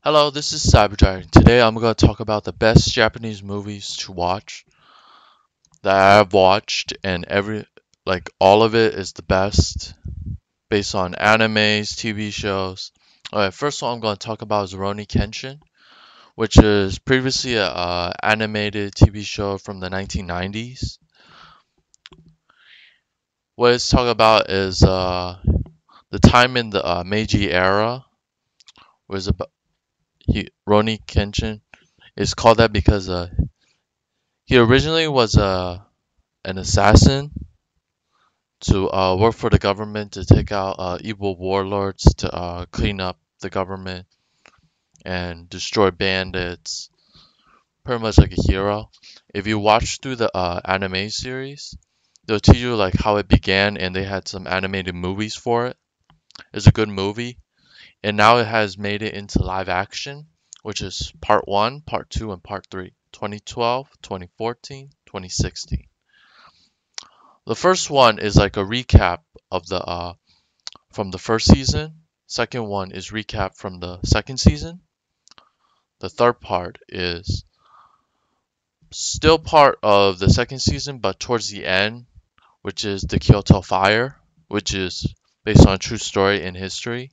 Hello, this is Cyberdragon. Today I'm going to talk about the best Japanese movies to watch that I've watched, and all of it is the best based on animes, TV shows. Alright, first one I'm going to talk about is Rurouni Kenshin, which is previously a animated TV show from the 1990s. What it's talking about is the time in the Meiji era was about Rurouni Kenshin is called that because he originally was an assassin to work for the government to take out evil warlords to clean up the government and destroy bandits. Pretty much like a hero. If you watch through the anime series, they'll teach you like how it began, and they had some animated movies for it. It's a good movie, and now it has made it into live action, which is part 1, part 2, and part 3. 2012, 2014, 2016. The first one is like a recap of the from the first season. Second one is recap from the second season. The third part is still part of the second season, but towards the end, which is the Kyoto Fire, which is based on a true story in history.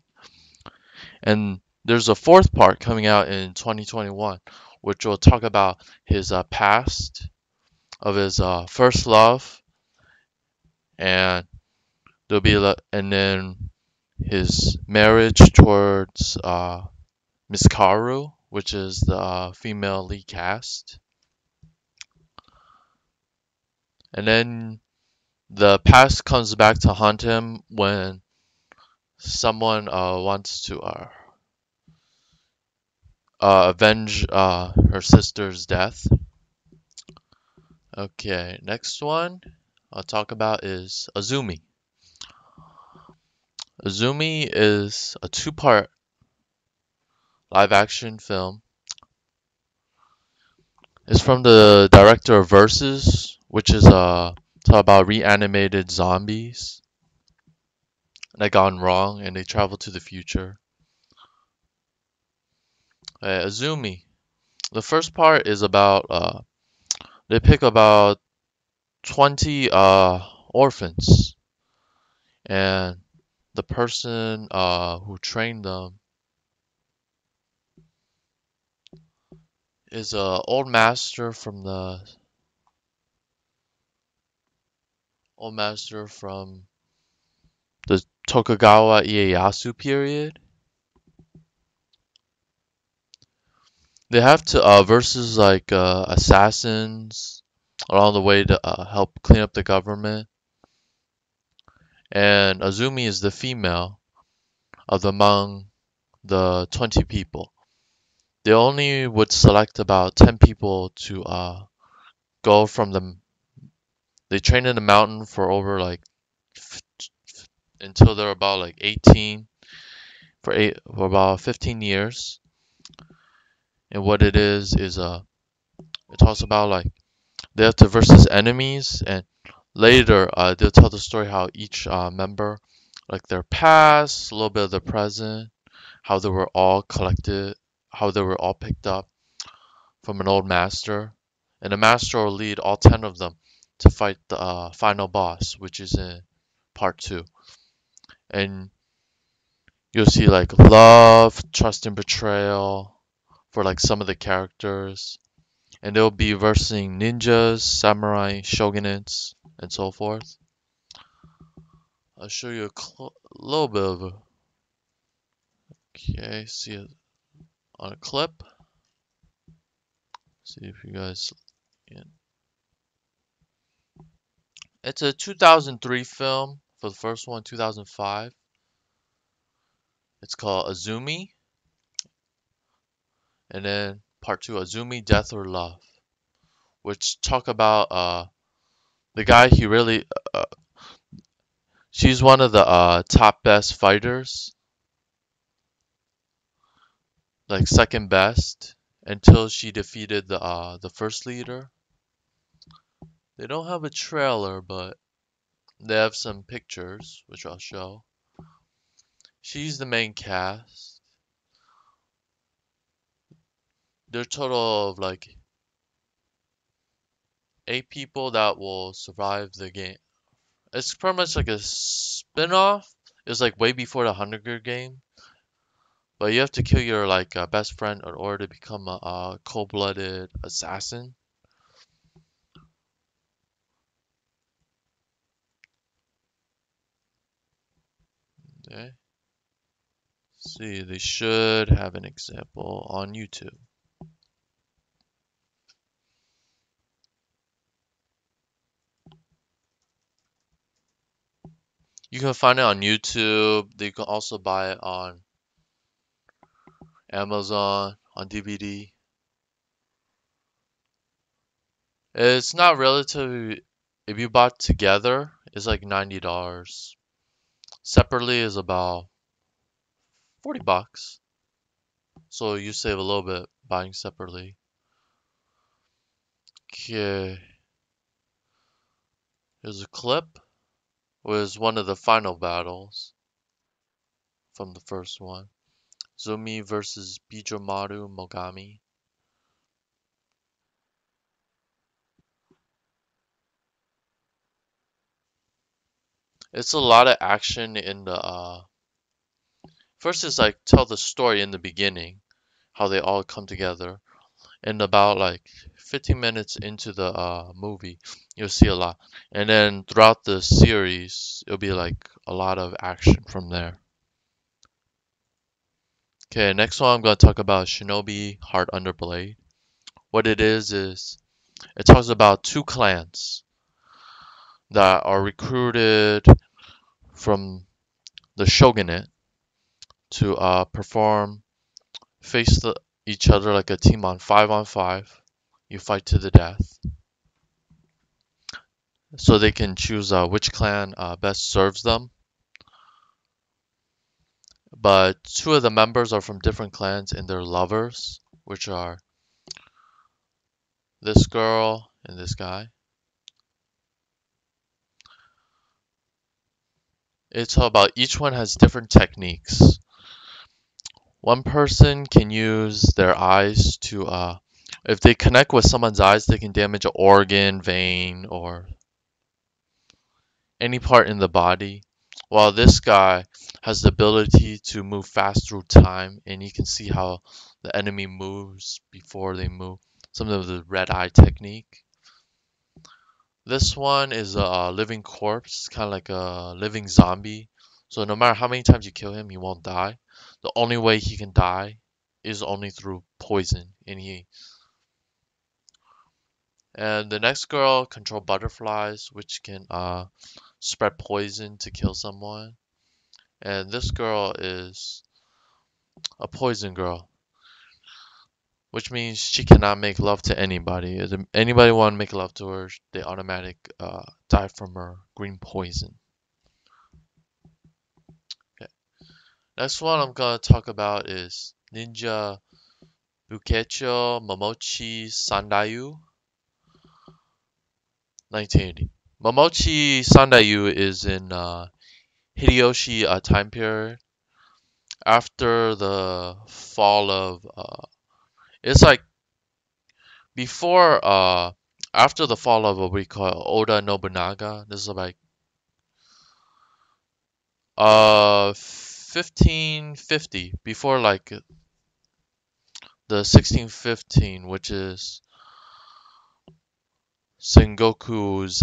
And there's a fourth part coming out in 2021, which will talk about his past, of his first love, and and then his marriage towards Miss Kaoru, which is the female lead cast. And then the past comes back to haunt him when someone wants to avenge her sister's death. Okay, next one I'll talk about is Azumi. Azumi is a two-part live-action film. It's from the director of Versus, which is talk about reanimated zombies that gone wrong and they travel to the future. Azumi. The first part is about they pick about 20 orphans, and the person who trained them is a old master from the Tokugawa Ieyasu period. They have to versus like assassins along the way to help clean up the government. And Azumi is the female of among the 20 people. They only would select about 10 people to go from the. They train in the mountain for over like until they're about like 18 for about 15 years. And what it is it talks about like they have to versus enemies, and later they'll tell the story how each member, like their past, a little bit of the present, how they were all collected, how they were all picked up from an old master, and the master will lead all 10 of them to fight the final boss, which is in part 2. And you'll see like love, trust, and betrayal for like some of the characters, and they'll be versing ninjas, samurai, shogunates, and so forth. I'll show you a little bit of a. Okay, see it on a clip. See if you guys. Yeah. It's a 2003 film for the first one, 2005. It's called Azumi, and then part 2, Azumi, Death or Love, which talk about the guy he really. She's one of the top best fighters, like second best, until she defeated the first leader. They don't have a trailer, but they have some pictures, which I'll show. She's the main cast. There are a total of like 8 people that will survive the game. It's pretty much like a spin-off. It's like way before the Hunger Game, but you have to kill your like best friend in order to become a cold-blooded assassin. Okay. See, they should have an example on YouTube. You can find it on YouTube. You can also buy it on Amazon, on DVD. It's not relatively, if you bought together, it's like $90. Separately is about 40 bucks. So you save a little bit buying separately. Okay, here's a clip. Was one of the final battles from the first one. Azumi versus Bijomaru Mogami. It's a lot of action in the first is like tell the story in the beginning, how they all come together. And about like 15 minutes into the movie, you'll see a lot. And then throughout the series, it'll be like a lot of action from there. Okay, next one I'm going to talk about Shinobi Heart Underplay. What it is it talks about two clans that are recruited from the shogunate to perform face each other like a team on 5. You fight to the death, so they can choose which clan best serves them. But two of the members are from different clans and they're lovers, which are this girl and this guy. It's all about each one has different techniques. One person can use their eyes to, if they connect with someone's eyes, they can damage an organ, vein, or any part in the body. While this guy has the ability to move fast through time, and you can see how the enemy moves before they move. Some of the red eye technique. This one is a living corpse, kind of like a living zombie. So no matter how many times you kill him, he won't die. The only way he can die is only through poison, and the next girl control butterflies, which can spread poison to kill someone. And this girl is a poison girl, which means she cannot make love to anybody. If anybody want to make love to her, they automatic die from her green poison. Okay. Next one I'm gonna talk about is Ninja Bouquet Mamochi Sandayu, 1980. Mamochi Sandayu is in Hideyoshi time period after the fall of it's like before after the fall of what we call Oda Nobunaga. This is like 1550, before like the 1615, which is Sengoku's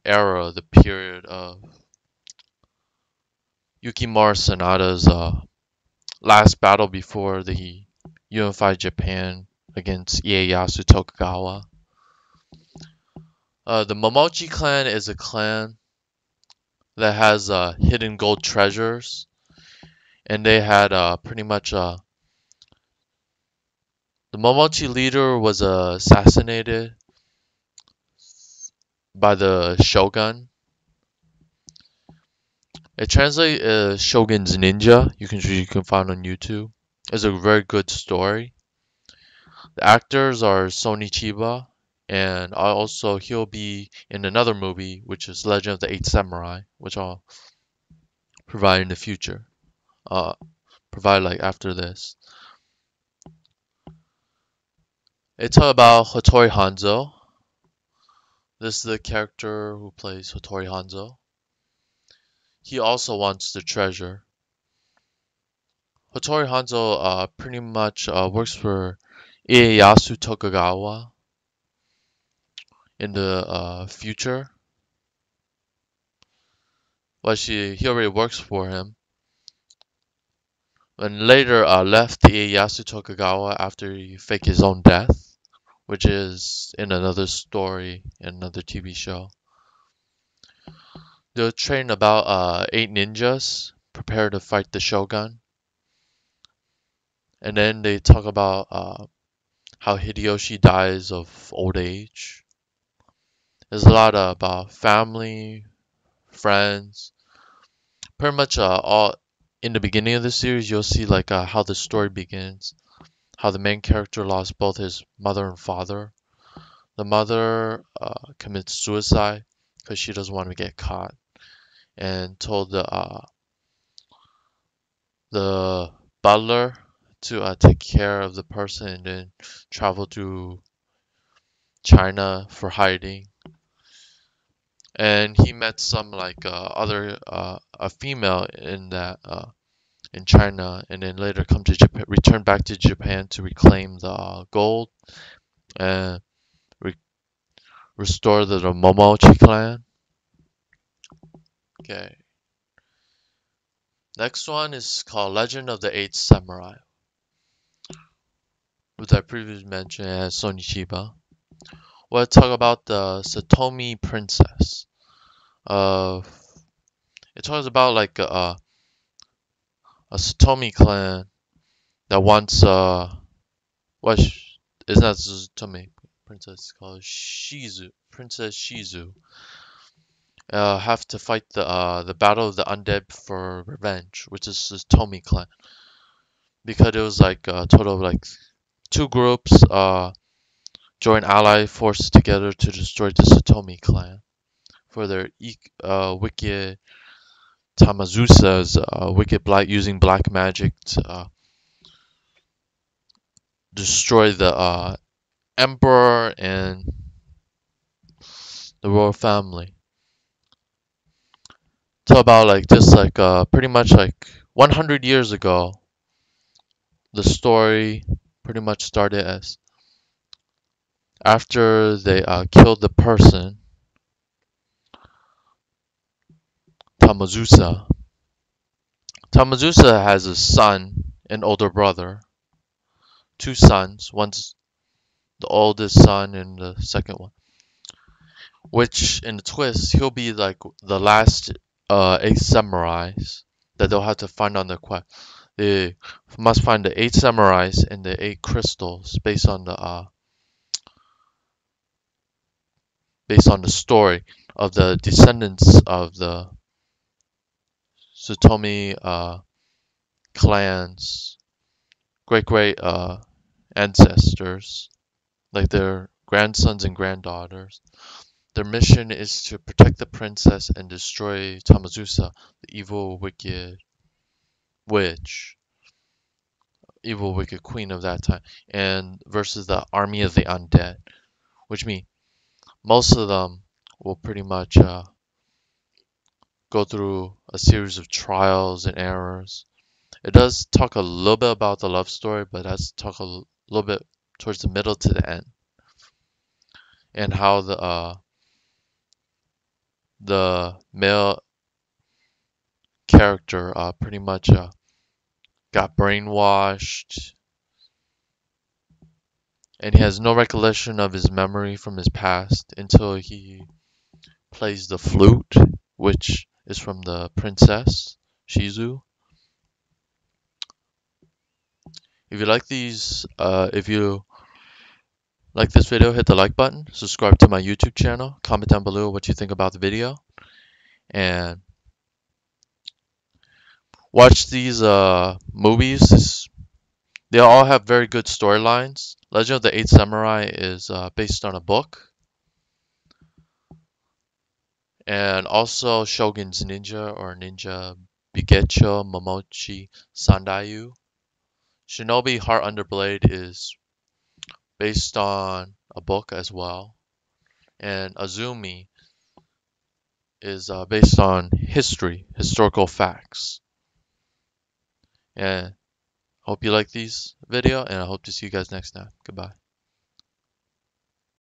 era, the period of Yukimura Sanada's last battle before the unified Japan against Ieyasu Tokugawa. The Mamochi clan is a clan that has hidden gold treasures, and they had pretty much the Mamochi leader was assassinated by the Shogun. It translates as Shogun's Ninja. You can find on YouTube. It's a very good story. The actors are Sony Chiba, and also he'll be in another movie, which is Legend of the Eight Samurai, which I'll provide in the future. Uh, provide like after this. It's about Hattori Hanzo. This is the character who plays Hattori Hanzo. He also wants the treasure. Hattori Hanzo pretty much works for Ieyasu Tokugawa in the future. Well, he already works for him. And later left Ieyasu Tokugawa after he faked his own death, which is in another story, in another TV show. They'll train about 8 ninjas, prepare to fight the Shogun. And then they talk about how Hideyoshi dies of old age. There's a lot about family, friends. Pretty much all in the beginning of the series, you'll see like how the story begins. How the main character lost both his mother and father. The mother commits suicide because she doesn't want to get caught, and told the butler to take care of the person and then travel to China for hiding. And he met some like other a female in that in China, and then later come to Japan, return back to Japan to reclaim the gold and restore the Mamochi clan. Okay. Next one is called Legend of the Eight Samurai, which I previously mentioned as Sonichiba. We'll talk about the Satomi Princess. Uh, it talks about like a Satomi clan that wants what is not Satomi Princess, it's called Shizu, Princess Shizu. Have to fight the battle of the undead for revenge, which is the Satomi clan, because it was like a total of like two groups join allied forces together to destroy the Satomi clan for their wicked Tamazusa's wicked black using black magic to destroy the emperor and the royal family. So about like just like pretty much like 100 years ago, the story pretty much started as after they killed the person, Tamazusa. Tamazusa has a son and older brother, two sons. One's the oldest son and the second one. Which in the twist, he'll be like the last eight samurais that they'll have to find on their quest. They must find the eight samurais and the eight crystals based on the story of the descendants of the Satomi clans, great ancestors, like their grandsons and granddaughters. Their mission is to protect the princess and destroy Tamazusa, the evil, wicked witch, evil, wicked queen of that time, and versus the army of the undead, which means most of them will pretty much go through a series of trials and errors. It does talk a little bit about the love story, but has talk a little bit towards the middle to the end, and how the male character pretty much got brainwashed, and he has no recollection of his memory from his past until he plays the flute, which is from the princess Shizu. If you like if you like this video, hit the like button, subscribe to my YouTube channel, comment down below what you think about the video, and watch these movies. They all have very good storylines. Legend of the Eight Samurai is based on a book. And also Shogun's Ninja or Ninja Bigecho Mamochi Sandayu. Shinobi Heart Underblade is based on a book as well, and Azumi is based on historical facts. And hope you like these video, and I hope to see you guys next time. Goodbye.